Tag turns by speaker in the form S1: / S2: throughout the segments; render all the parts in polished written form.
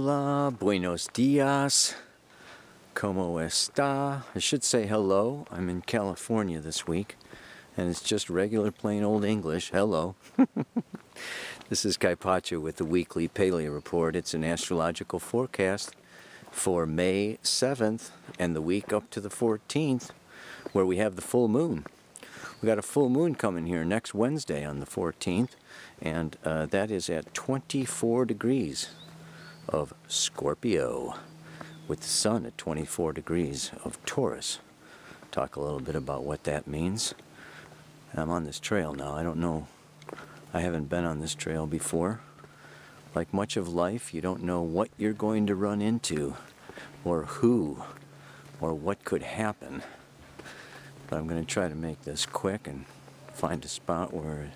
S1: Hola, buenos dias, como esta? I should say hello. I'm in California this week, and it's just regular plain old English. Hello. This is Kaipacha with the weekly Paleo Report. It's an astrological forecast for May 7th and the week up to the 14th, where we have the full moon. We got a full moon coming here next Wednesday on the 14th, and that is at 24 degrees of Scorpio, with the sun at 24 degrees of Taurus. Talk a little bit about what that means. I'm on this trail now. I don't know. I haven't been on this trail before. Like much of life, you don't know what you're going to run into, or who, or what could happen. But I'm going to try to make this quick and find a spot where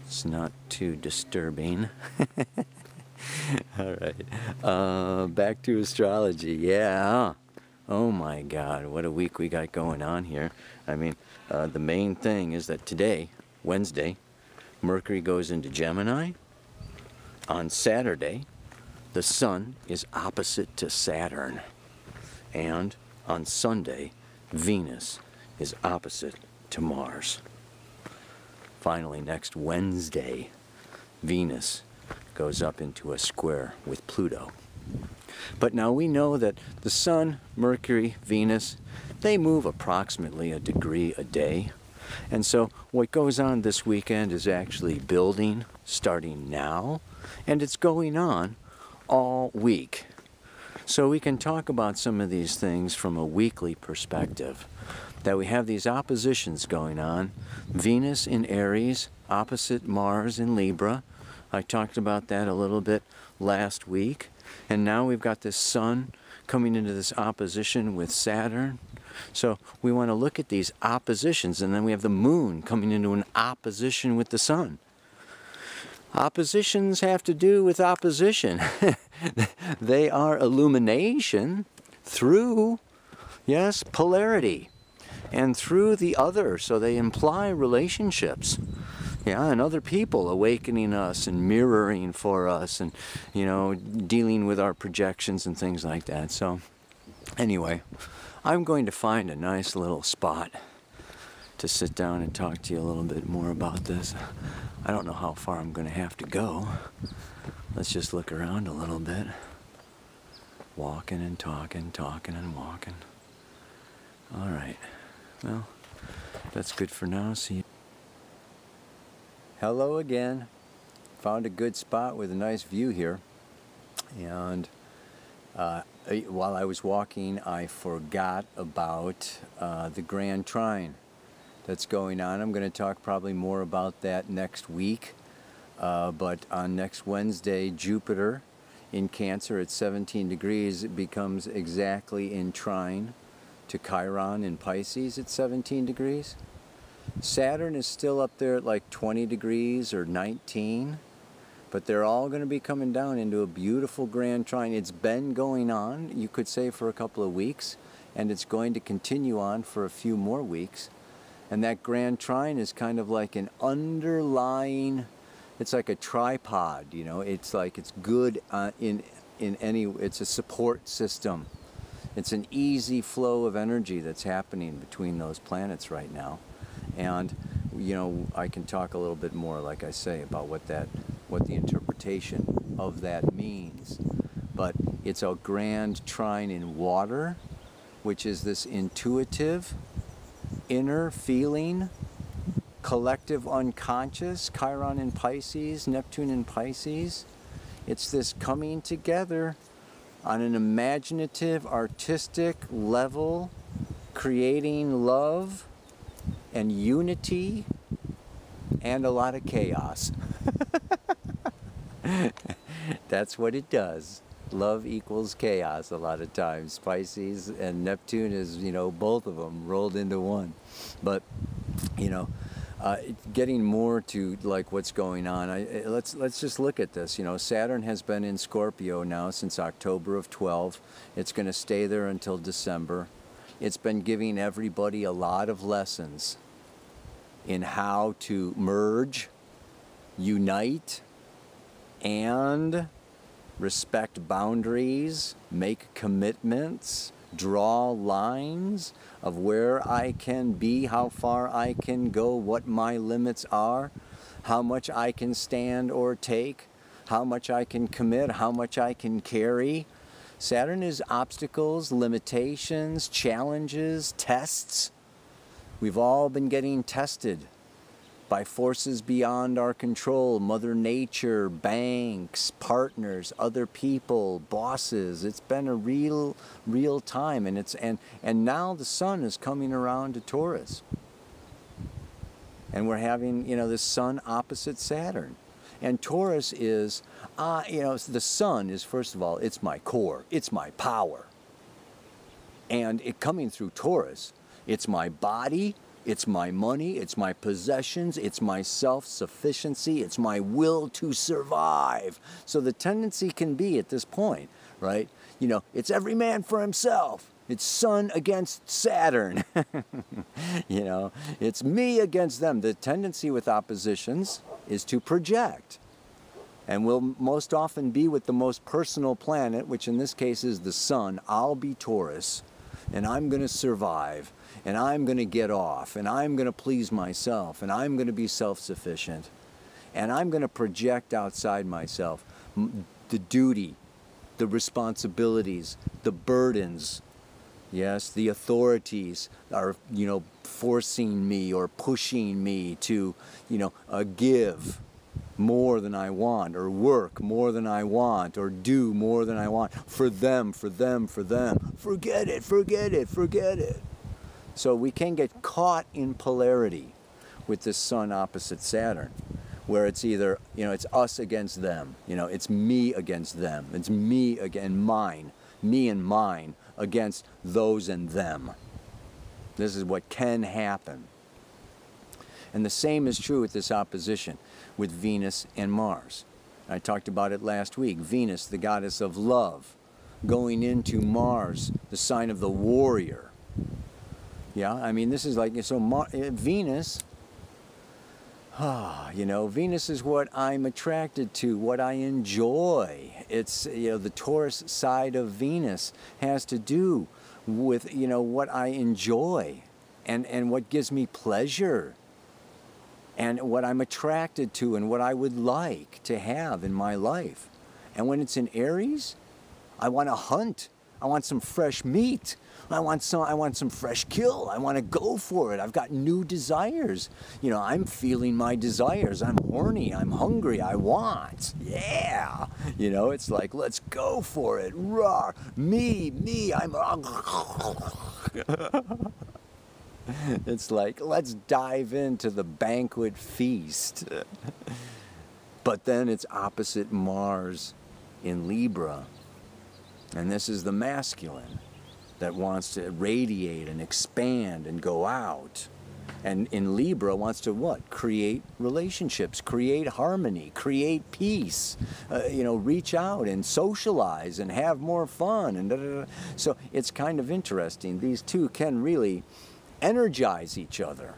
S1: it's not too disturbing. All right, back to astrology. Yeah, oh my God, what a week we got going on here. I mean, the main thing is that today, Wednesday, Mercury goes into Gemini. On Saturday, the Sun is opposite to Saturn. And on Sunday, Venus is opposite to Mars. Finally, next Wednesday, Venus goes up into a square with Pluto. But now we know that the Sun, Mercury, Venus, they move approximately a degree a day. And so what goes on this weekend is actually building, starting now, and it's going on all week. So we can talk about some of these things from a weekly perspective. That we have these oppositions going on. Venus in Aries, opposite Mars in Libra. I talked about that a little bit last week. And now we've got this Sun coming into this opposition with Saturn. So we want to look at these oppositions, and then we have the Moon coming into an opposition with the Sun. Oppositions have to do with opposition. They are illumination through, yes, polarity, and through the other, so they imply relationships. Yeah, and other people awakening us and mirroring for us, and, you know, dealing with our projections and things like that. So anyway, I'm going to find a nice little spot to sit down and talk to you a little bit more about this. I don't know how far I'm going to have to go. Let's just look around a little bit. Walking and talking, talking and walking. All right. Well, that's good for now. See you. Hello again. Found a good spot with a nice view here. And while I was walking, I forgot about the Grand Trine that's going on. I'm going to talk probably more about that next week. But on next Wednesday, Jupiter in Cancer at 17 degrees, it becomes exactly in trine to Chiron in Pisces at 17 degrees. Saturn is still up there at like 20 degrees or 19, but they're all going to be coming down into a beautiful Grand Trine. It's been going on, you could say, for a couple of weeks, and it's going to continue on for a few more weeks. And that Grand Trine is kind of like an underlying, it's like a tripod, you know, it's like it's good in any, it's a support system. It's an easy flow of energy that's happening between those planets right now. And, you know, I can talk a little bit more, like I say, about what the interpretation of that means. But it's a Grand Trine in water, which is this intuitive, inner feeling, collective unconscious, Chiron in Pisces, Neptune in Pisces. It's this coming together on an imaginative, artistic level, creating love and unity and a lot of chaos. That's what it does. Love equals chaos a lot of times. Pisces and Neptune is, you know, both of them rolled into one. But, you know, getting more to like what's going on, let's just look at this. You know, Saturn has been in Scorpio now since October of 12. It's going to stay there until December. It's been giving everybody a lot of lessons in how to merge, unite, and respect boundaries, make commitments, draw lines of where I can be, how far I can go, what my limits are, how much I can stand or take, how much I can commit, how much I can carry. Saturn is obstacles, limitations, challenges, tests. We've all been getting tested by forces beyond our control, Mother Nature, banks, partners, other people, bosses. It's been a real time, and now the sun is coming around to Taurus. And we're having, this sun opposite Saturn. And Taurus is, the sun is, first of all, it's my core, it's my power. And it coming through Taurus, it's my body, it's my money, it's my possessions, it's my self-sufficiency, it's my will to survive. So the tendency can be at this point, right? It's every man for himself. It's Sun against Saturn. It's me against them. The tendency with oppositions is to project. And we'll most often be with the most personal planet, which in this case is the Sun. I'll be Taurus, and I'm going to survive, and I'm going to get off, and I'm going to please myself, and I'm going to be self-sufficient, and I'm going to project outside myself the duty, the responsibilities, the burdens. Yes, the authorities are, forcing me or pushing me to, give more than I want, or work more than I want, or do more than I want, for them, for them, for them. Forget it, forget it, forget it. So we can get caught in polarity with this Sun opposite Saturn, where it's either, it's us against them, it's me against them, it's me against mine, me and mine against those and them. This is what can happen. And the same is true with this opposition with Venus and Mars. I talked about it last week. Venus, the goddess of love, going into Mars, the sign of the warrior. Yeah, this is like, so Venus, Venus is what I'm attracted to, what I enjoy. It's, the Taurus side of Venus has to do with, what I enjoy and what gives me pleasure and what I'm attracted to and what I would like to have in my life. And when it's in Aries, I want to hunt. I want some fresh meat. I want some fresh kill. I want to go for it. I've got new desires. I'm feeling my desires. I'm horny. I'm hungry. I want. Yeah. It's like, let's go for it. Roar. Me. I'm. It's like, let's dive into the banquet feast. But then it's opposite Mars in Libra. And this is the masculine that wants to radiate and expand and go out. And in Libra wants to what? Create relationships, create harmony, create peace, reach out and socialize and have more fun. And So it's kind of interesting. These two can really energize each other.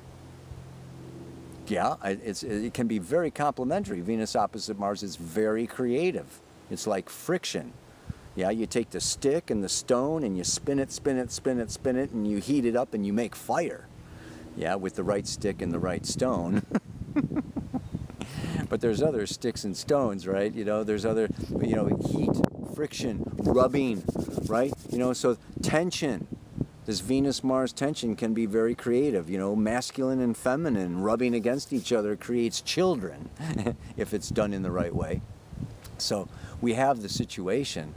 S1: Yeah, it can be very complementary. Venus opposite Mars is very creative. It's like friction. Yeah, you take the stick and the stone and you spin it, and you heat it up and you make fire. Yeah, with the right stick and the right stone. But there's other sticks and stones, right? There's other, heat, friction, rubbing, right? So tension. This Venus-Mars tension can be very creative. Masculine and feminine rubbing against each other creates children if it's done in the right way. So we have the situation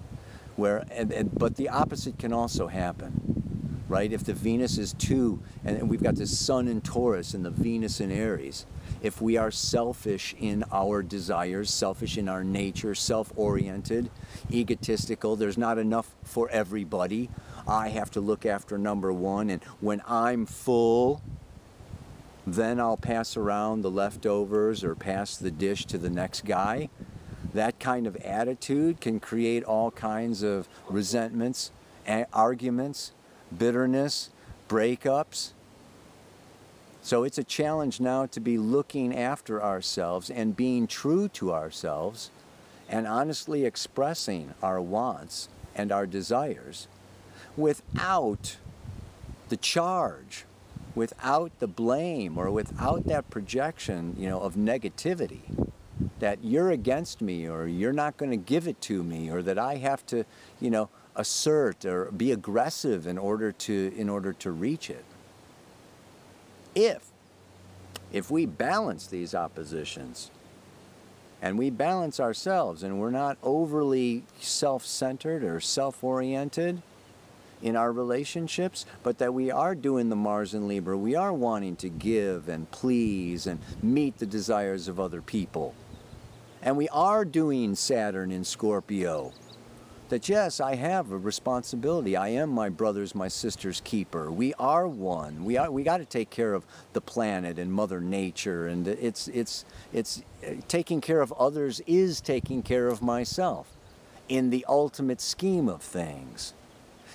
S1: where, but the opposite can also happen, right? If the Venus is 2, and we've got this Sun in Taurus and the Venus in Aries, if we are selfish in our desires, selfish in our nature, self-oriented, egotistical, there's not enough for everybody. I have to look after number one, and when I'm full, then I'll pass around the leftovers or pass the dish to the next guy. That kind of attitude can create all kinds of resentments, arguments, bitterness, breakups. So it's a challenge now to be looking after ourselves and being true to ourselves and honestly expressing our wants and our desires without the charge, without the blame, or without that projection, of negativity, that you're against me, or you're not going to give it to me, or that I have to, assert or be aggressive in order to reach it. If we balance these oppositions, and we balance ourselves, and we're not overly self-centered or self-oriented in our relationships, but that we are doing the Mars and Libra, we are wanting to give and please and meet the desires of other people. And we are doing Saturn in Scorpio, that yes, I have a responsibility. I am my brother's, my sister's keeper. We are one. We got to take care of the planet and Mother Nature, and it's taking care of others is taking care of myself in the ultimate scheme of things.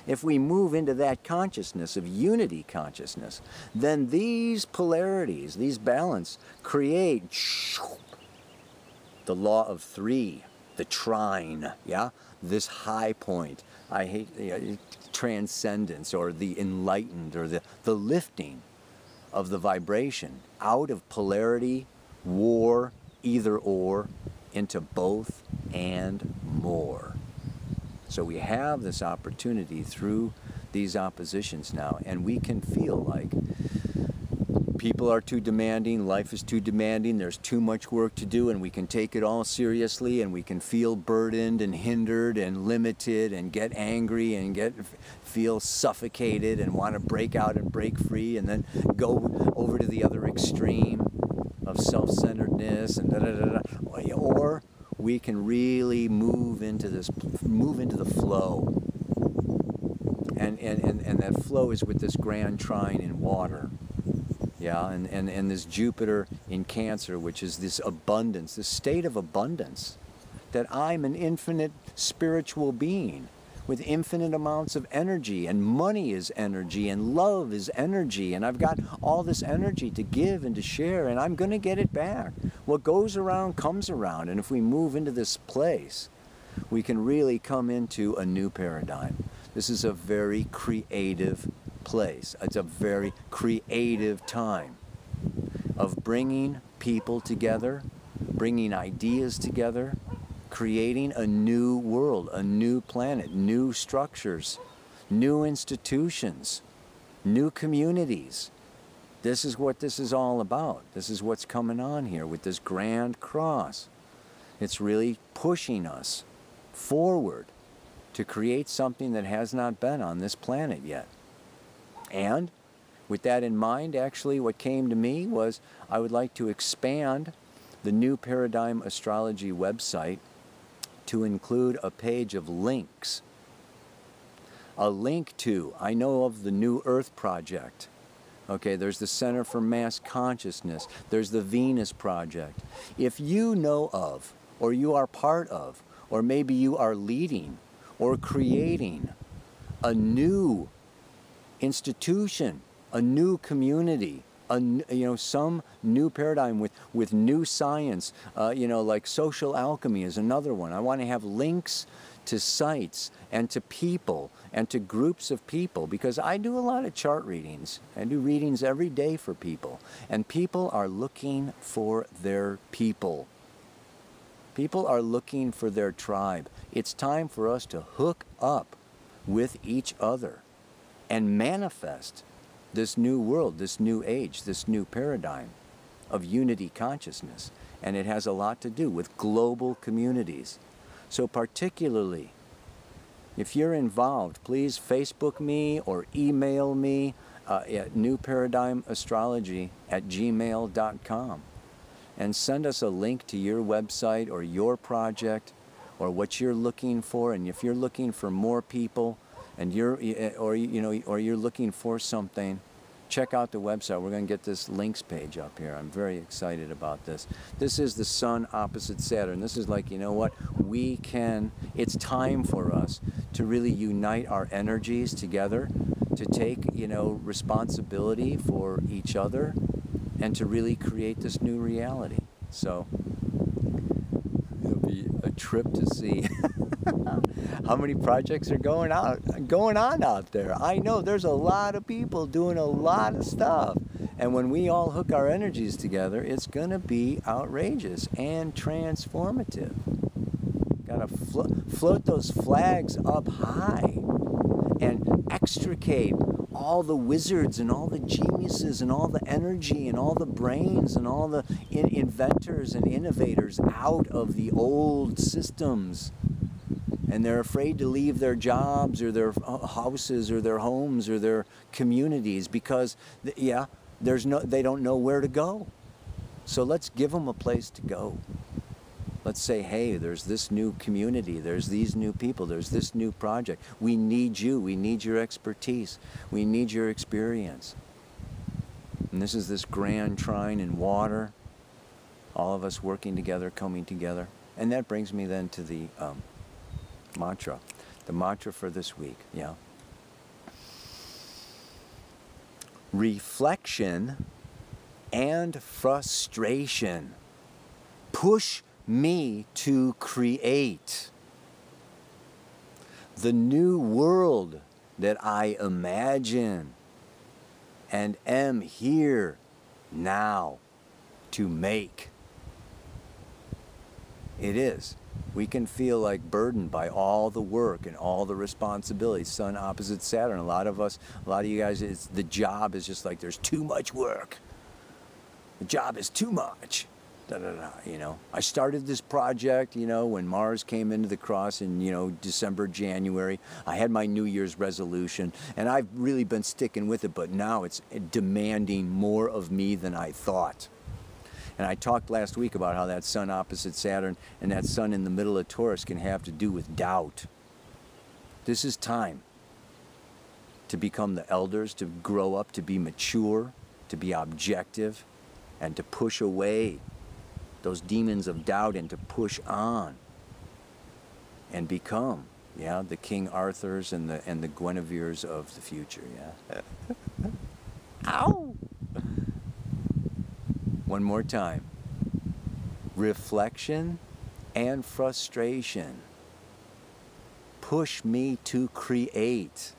S1: If we move into that consciousness of unity consciousness, then these polarities, these balance, create the law of three, the trine, yeah? This high point. I hate transcendence, or the enlightened, or the lifting of the vibration out of polarity, war, either or, into both and more. So we have this opportunity through these oppositions now, and we can feel like people are too demanding, life is too demanding, there's too much work to do, and we can take it all seriously, and we can feel burdened and hindered and limited and get angry and feel suffocated and want to break out and break free, and then go over to the other extreme of self-centeredness and da-da-da-da. Or we can really move into the flow. And that flow is with this grand trine in water. Yeah, and this Jupiter in Cancer, which is this abundance, this state of abundance, that I'm an infinite spiritual being with infinite amounts of energy, and money is energy, and love is energy, and I've got all this energy to give and to share, and I'm going to get it back. What goes around comes around, and if we move into this place, we can really come into a new paradigm. This is a very creative place. It's a very creative time of bringing people together, bringing ideas together, creating a new world, a new planet, new structures, new institutions, new communities. This is what this is all about. This is what's coming on here with this grand cross. It's really pushing us forward to create something that has not been on this planet yet. And with that in mind, actually, what came to me was I would like to expand the New Paradigm Astrology website to include a page of links. A link to, I know of the New Earth Project. Okay, there's the Center for Mass Consciousness. There's the Venus Project. If you know of, or you are part of, or maybe you are leading or creating a new institution, a new community, some new paradigm with new science, like social alchemy is another one. I want to have links to sites and to people and to groups of people, because I do a lot of chart readings. I do readings every day for people, and people are looking for their people. People are looking for their tribe. It's time for us to hook up with each other and manifest this new world, this new age, this new paradigm of unity consciousness. And it has a lot to do with global communities. So particularly, if you're involved, please Facebook me or email me at newparadigmastrology@gmail.com and send us a link to your website or your project or what you're looking for. And if you're looking for more people, and you're looking for something, check out the website. We're going to get this links page up here. I'm very excited about this. This is the Sun opposite Saturn. This is like, it's time for us to really unite our energies together, to take, responsibility for each other, and to really create this new reality. So it'll be be a trip to see how many projects are going on out there. I know there's a lot of people doing a lot of stuff. And when we all hook our energies together, it's going to be outrageous and transformative. Got to float those flags up high and extricate all the wizards and all the geniuses and all the energy and all the brains and all the inventors and innovators out of the old systems. And they're afraid to leave their jobs or their houses or their homes or their communities because, yeah, they don't know where to go. So let's give them a place to go. Let's say, hey, there's this new community, there's these new people, there's this new project. We need you, we need your expertise, we need your experience. And this is this grand trine in water, all of us working together, coming together. And that brings me then to the mantra. The mantra for this week, yeah. Reflection and frustration push me to create the new world that I imagine and am here now to make. It is. We can feel like burdened by all the work and all the responsibilities. Sun opposite Saturn. A lot of you guys, the job is just like there's too much work. The job is too much. Da, da, da, you know. I started this project, you know, when Mars came into the cross in, you know, December, January. I had my New Year's resolution, and I've really been sticking with it, but now it's demanding more of me than I thought. And I talked last week about how that Sun opposite Saturn and that Sun in the middle of Taurus can have to do with doubt. This is time to become the elders, to grow up, to be mature, to be objective, and to push away those demons of doubt and to push on and become, yeah, the King Arthurs and the Guineveres of the future, yeah. Ow! One more time. Reflection and frustration push me to create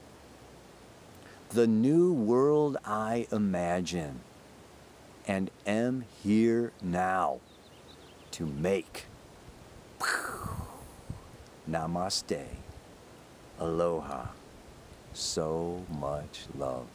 S1: the new world I imagine and am here now to make. Namaste. Aloha. So much love.